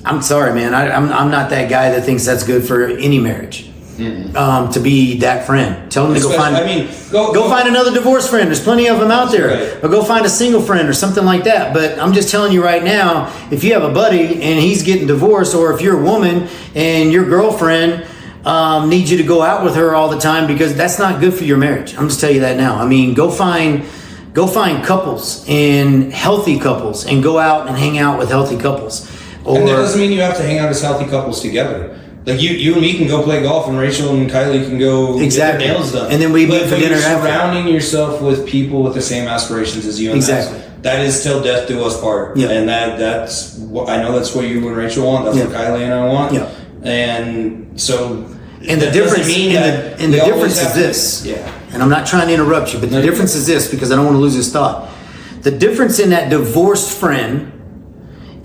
I'm sorry, man. I'm not that guy that thinks that's good for any marriage. Mm-hmm. To be that friend. Tell them to go find go find another divorced friend. There's plenty of them out there. Right. Or go find a single friend or something like that. But I'm just telling you right now, if you have a buddy and he's getting divorced, or if you're a woman and your girlfriend needs you to go out with her all the time, because that's not good for your marriage. I'm just telling you that now. I mean, go find couples and healthy couples and go out and hang out with healthy couples. And that doesn't mean you have to hang out as healthy couples together. Like you and me can go play golf, and Rachel and Kylie can go get their nails done. And then we meet for dinner. Surrounding yourself with people with the same aspirations as you. And that is till death do us part. Yeah. And that's what I know. That's what you and Rachel want. That's what Kylie and I want. Yeah. And So, and the difference, and the difference is this. Yeah. And I'm not trying to interrupt you, but the difference is this, because I don't want to lose this thought. The difference in that divorced friend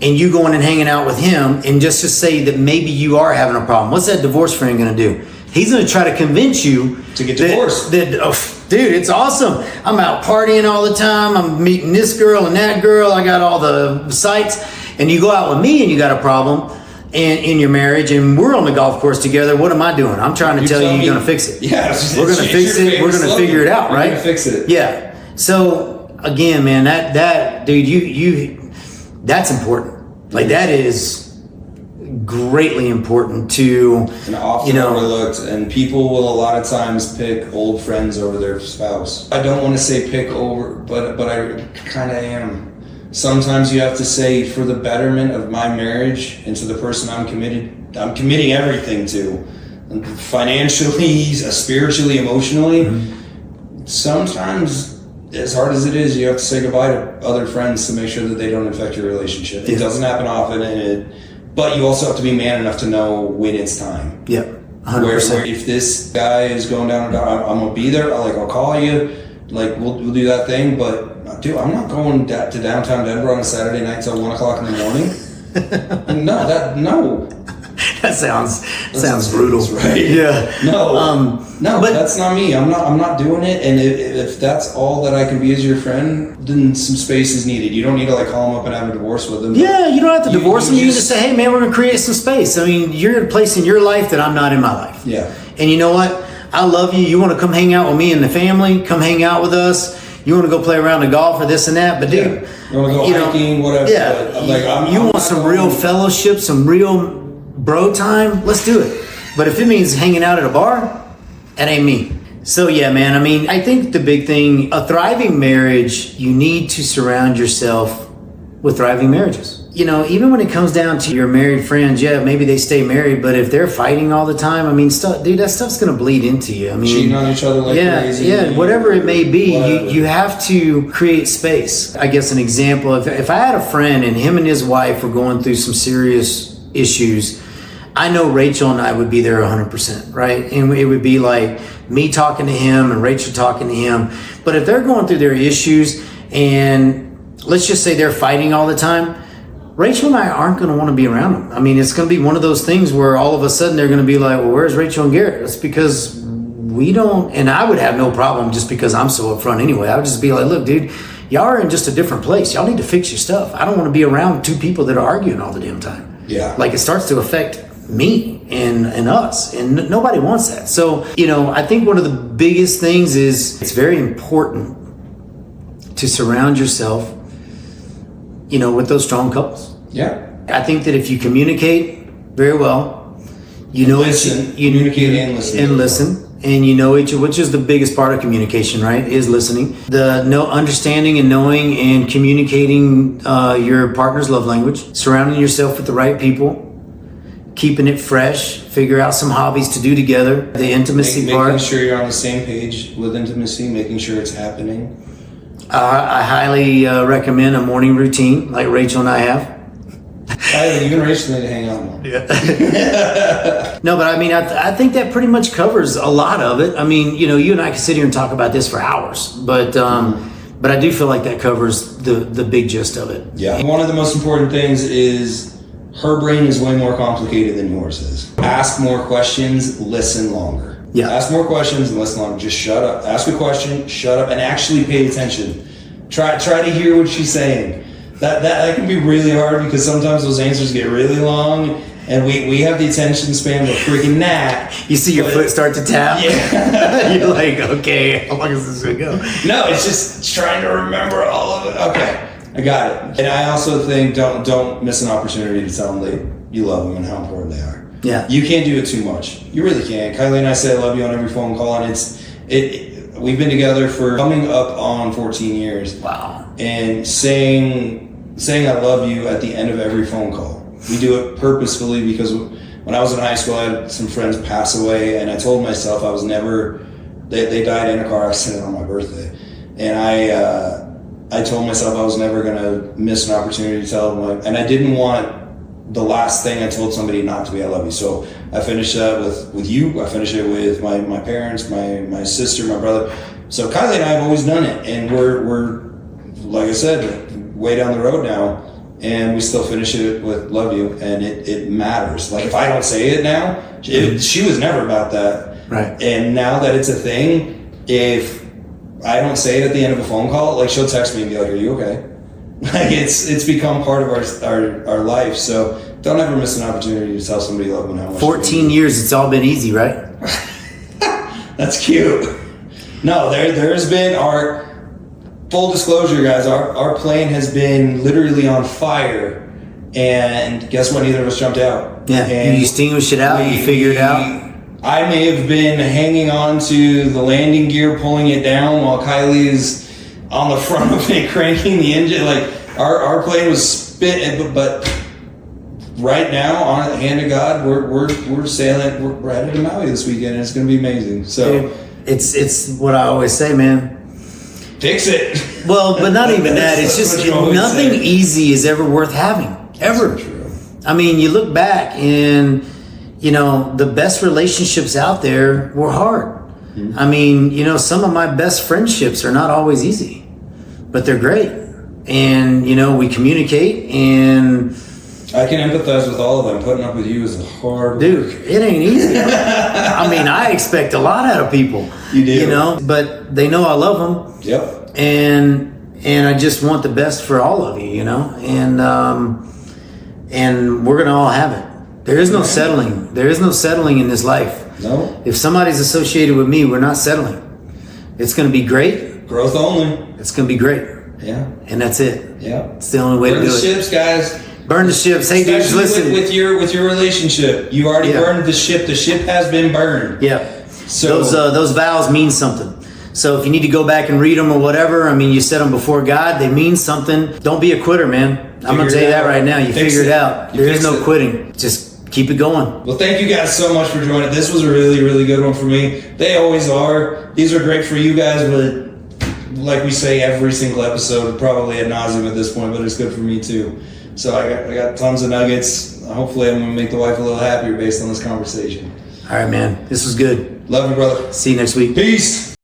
and you going and hanging out with him, and just to say that maybe you are having a problem. What's that divorced friend going to do? He's going to try to convince you to get divorced. Dude, it's awesome. I'm out partying all the time. I'm meeting this girl and that girl. I got all the sites. And you go out with me and you got a problem in your marriage, and we're on the golf course together. What am I doing? I'm trying to tell you you're going to fix it. Yeah. We're going to fix it. We're going to figure it out, right? We're going to fix it. Yeah. So, again, man, that dude, that's important. Like, that is greatly important to, and often overlooked, and people will a lot of times pick old friends over their spouse. I don't want to say pick over, but I kind of am. Sometimes you have to say, for the betterment of my marriage and to the person I'm committing everything to, financially, spiritually, emotionally. Mm-hmm. Sometimes, as hard as it is, you have to say goodbye to other friends to make sure that they don't affect your relationship. It doesn't happen often, but you also have to be man enough to know when it's time. Yeah, 100%. Where if this guy is going down, I'm gonna be there. I'll call you. Like we'll do that thing. But dude, I'm not going to downtown Denver on a Saturday night till 1:00 in the morning. No. That sounds brutal, right? Yeah. No, but that's not me. I'm not doing it. And if that's all that I can be as your friend, then some space is needed. You don't need to call him up and have a divorce with him. Yeah, you don't have to divorce him. You can just say, hey man, we're gonna create some space. I mean, you're in a place in your life that I'm not in my life. Yeah. And you know what? I love you. You want to come hang out with me and the family? Come hang out with us. You want to go play around the golf or this and that? But dude, you want to go hiking, whatever. Yeah. You want some real fellowship, some real bro time? Let's do it. But if it means hanging out at a bar, that ain't me. So yeah, man, I mean, I think the big thing, a thriving marriage, you need to surround yourself with thriving marriages. Even when it comes down to your married friends, yeah, maybe they stay married, but if they're fighting all the time, I mean, that stuff's going to bleed into you. I mean, cheating on each other like crazy. Yeah, whatever it may be, you have to create space. I guess an example, if I had a friend and him and his wife were going through some serious issues, I know Rachel and I would be there 100%, right? And it would be like me talking to him and Rachel talking to him. But if they're going through their issues and let's just say they're fighting all the time, Rachel and I aren't going to want to be around them. I mean, it's going to be one of those things where all of a sudden they're going to be like, well, where's Rachel and Garrett? It's because we don't, and I would have no problem just because I'm so upfront anyway. I would just be like, look, dude, y'all are in just a different place. Y'all need to fix your stuff. I don't want to be around two people that are arguing all the damn time. Yeah. Like it starts to affect me and us, and nobody wants that. So, I think one of the biggest things is it's very important to surround yourself with those strong couples. Yeah. I think that if you communicate very well, communicate and listen. And which is the biggest part of communication, right? Is listening. Understanding and knowing and communicating your partner's love language, surrounding yourself with the right people, keeping it fresh, figure out some hobbies to do together, the intimacy part. Making sure you're on the same page with intimacy, making sure it's happening. I highly recommend a morning routine like Rachel and I have. Even Rachel need to hang out more. Yeah. No, but I mean, I think that pretty much covers a lot of it. I mean, you and I can sit here and talk about this for hours, but I do feel like that covers the big gist of it. Yeah. One of the most important things is her brain is way more complicated than yours is. Ask more questions, listen longer. Yeah. Ask more questions and listen longer. Just shut up. Ask a question, shut up, and actually pay attention. Try to hear what she's saying. That can be really hard because sometimes those answers get really long, and we have the attention span of a freaking gnat. You see your foot start to tap. Yeah. You're like, okay, how long is this gonna go? No, it's just trying to remember all of it. Okay, I got it. And I also think don't miss an opportunity to tell them that you love them and how important they are. Yeah. You can't do it too much. You really can't. Kylie and I say I love you on every phone call, and we've been together for coming up on 14 years. Wow. And saying I love you at the end of every phone call. We do it purposefully because when I was in high school, I had some friends pass away, and I told myself I was never. They died in a car accident on my birthday, and I told myself I was never gonna miss an opportunity to tell them, and I didn't want the last thing I told somebody not to be I love you. So I finish that with you. I finish it with my parents, my sister, my brother. So Kylie and I have always done it, and we're like I said, way down the road now, and we still finish it with "love you," and it matters. Like if I don't say it now, she was never about that, right? And now that it's a thing, if I don't say it at the end of a phone call, like she'll text me and be like, "Are you okay?" Like it's become part of our life. So don't ever miss an opportunity to tell somebody you love them how much. 14 years, it's all been easy, right? That's cute. No, there's been our full disclosure, guys. Our plane has been literally on fire, and guess what? Neither of us jumped out. Yeah, and you extinguished it out. You figured it out. I may have been hanging on to the landing gear, pulling it down, while Kylie's on the front of it, cranking the engine. Like our plane was spit, but right now, on the hand of God, we're sailing. We're headed to Maui this weekend, and it's going to be amazing. So it's what I always say, man. Fix it. Well, but not even that. It's just nothing easy is ever worth having. Ever. So true. I mean, you look back and, the best relationships out there were hard. Mm-hmm. I mean, some of my best friendships are not always easy, but they're great. And, we communicate, and I can empathize with all of them. Putting up with you is hard. Dude, it ain't easy. I mean, I expect a lot out of people. You do. But they know I love them. Yep. And I just want the best for all of you, and we're gonna all have it. There is no settling. There is no settling in this life. No. If somebody's associated with me, we're not settling. It's gonna be great. Growth only. It's gonna be great. Yeah. And that's it. Yeah. It's the only way to do it. Burn the ships, guys. Burn the ships. Hey, dudes, listen. With your relationship, you already burned the ship. The ship has been burned. Yeah. So those vows mean something. So if you need to go back and read them or whatever, I mean, you said them before God. They mean something. Don't be a quitter, man. I'm going to tell you that right now. You figure it out. There is no quitting. Just keep it going. Well, thank you guys so much for joining. This was a really, really good one for me. They always are. These are great for you guys, but like we say every single episode, probably ad nauseum at this point, but it's good for me too. So I got tons of nuggets. Hopefully I'm going to make the wife a little happier based on this conversation. All right, man. This was good. Love you, brother. See you next week. Peace.